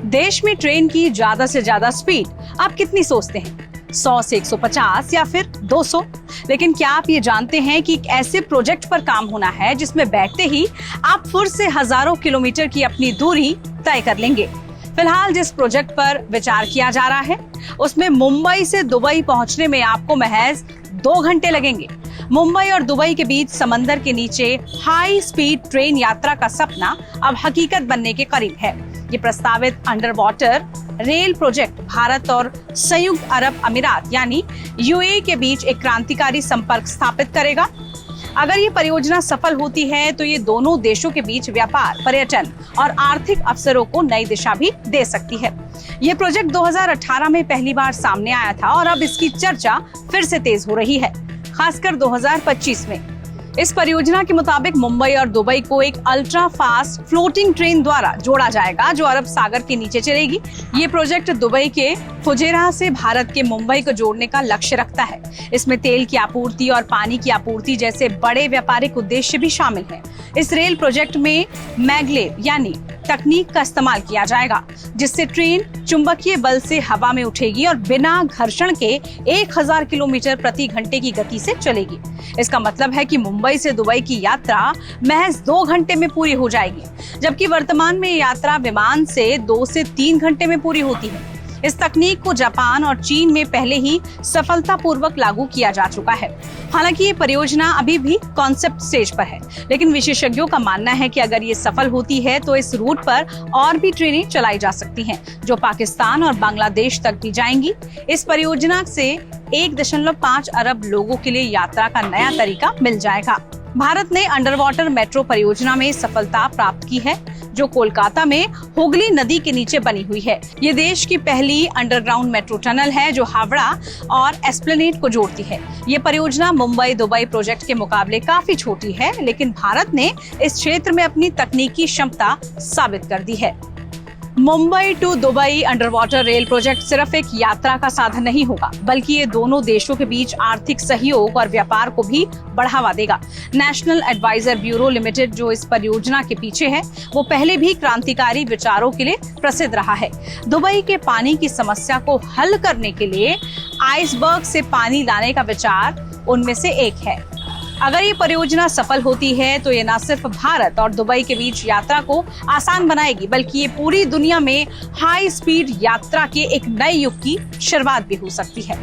देश में ट्रेन की ज्यादा से ज्यादा स्पीड आप कितनी सोचते हैं? 100 से 150 या फिर 200? लेकिन क्या आप ये जानते हैं कि एक ऐसे प्रोजेक्ट पर काम होना है जिसमें बैठते ही आप फुर्र से हजारों किलोमीटर की अपनी दूरी तय कर लेंगे। फिलहाल जिस प्रोजेक्ट पर विचार किया जा रहा है उसमें मुंबई से दुबई पहुंचने में आपको महज 2 घंटे लगेंगे। मुंबई और दुबई के बीच समंदर के नीचे हाई स्पीड ट्रेन यात्रा का सपना अब हकीकत बनने के करीब है। ये प्रस्तावित under water rail project Bharat और संयुक्त अरब अमीरात यानी यूएई के बीच एक क्रांतिकारी संपर्क स्थापित करेगा। अगर ये परियोजना सफल होती है तो ये दोनों देशों के बीच व्यापार, पर्यटन और आर्थिक अवसरों को नई दिशा भी दे सकती है। ये प्रोजेक्ट 2018 में पहली बार सामने आया था और अब इसकी चर्चा फिर से तेज हो रही है, खासकर 2025 में। इस परियोजना के मुताबिक मुंबई और दुबई को एक अल्ट्रा फास्ट फ्लोटिंग ट्रेन द्वारा जोड़ा जाएगा जो अरब सागर के नीचे चलेगी। ये प्रोजेक्ट दुबई के फुजेरा से भारत के मुंबई को जोड़ने का लक्ष्य रखता है। इसमें तेल की आपूर्ति और पानी की आपूर्ति जैसे बड़े व्यापारिक उद्देश्य भी शामिल हैं। इस रेल प्रोजेक्ट में मैग्लेव यानी तकनीक का इस्तेमाल किया जाएगा जिससे ट्रेन चुंबकीय बल से हवा में उठेगी और बिना घर्षण के 1000 किलोमीटर प्रति घंटे की गति से चलेगी। इसका मतलब है कि मुंबई से दुबई की यात्रा महज 2 घंटे में पूरी हो जाएगी, जबकि वर्तमान में यात्रा विमान से 2 से 3 घंटे में पूरी होती है। इस तकनीक को जापान और चीन में पहले ही सफलतापूर्वक लागू किया जा चुका है। हालांकि ये परियोजना अभी भी कॉन्सेप्ट स्टेज पर है, लेकिन विशेषज्ञों का मानना है कि अगर ये सफल होती है तो इस रूट पर और भी ट्रेनें चलाई जा सकती हैं, जो पाकिस्तान और बांग्लादेश तक भी जाएंगी। इस परियोजना से 1.5 अरब लोगों के लिए यात्रा का नया तरीका मिल जाएगा। भारत ने अंडर वाटर मेट्रो परियोजना में सफलता प्राप्त की है, जो कोलकाता में हुगली नदी के नीचे बनी हुई है। ये देश की पहली अंडरग्राउंड मेट्रो टनल है जो हावड़ा और एस्प्लेनेड को जोड़ती है। ये परियोजना मुंबई दुबई प्रोजेक्ट के मुकाबले काफी छोटी है, लेकिन भारत ने इस क्षेत्र में अपनी तकनीकी क्षमता साबित कर दी है। Mumbai to Dubai underwater rail project सिर्फ एक यात्रा का साधन नहीं होगा, बल्कि ये दोनों देशों के बीच आर्थिक सहयोग और व्यापार को भी बढ़ावा देगा। नेशनल एडवाइजर ब्यूरो लिमिटेड जो इस परियोजना के पीछे है, वो पहले भी क्रांतिकारी विचारों के लिए प्रसिद्ध रहा है। दुबई के पानी की समस्या को हल करने के लिए आइसबर्ग से पानी लाने का विचार उनमें से एक है। अगर ये परियोजना सफल होती है तो ये न सिर्फ भारत और दुबई के बीच यात्रा को आसान बनाएगी, बल्कि ये पूरी दुनिया में हाई स्पीड यात्रा के एक नए युग की शुरुआत भी हो सकती है।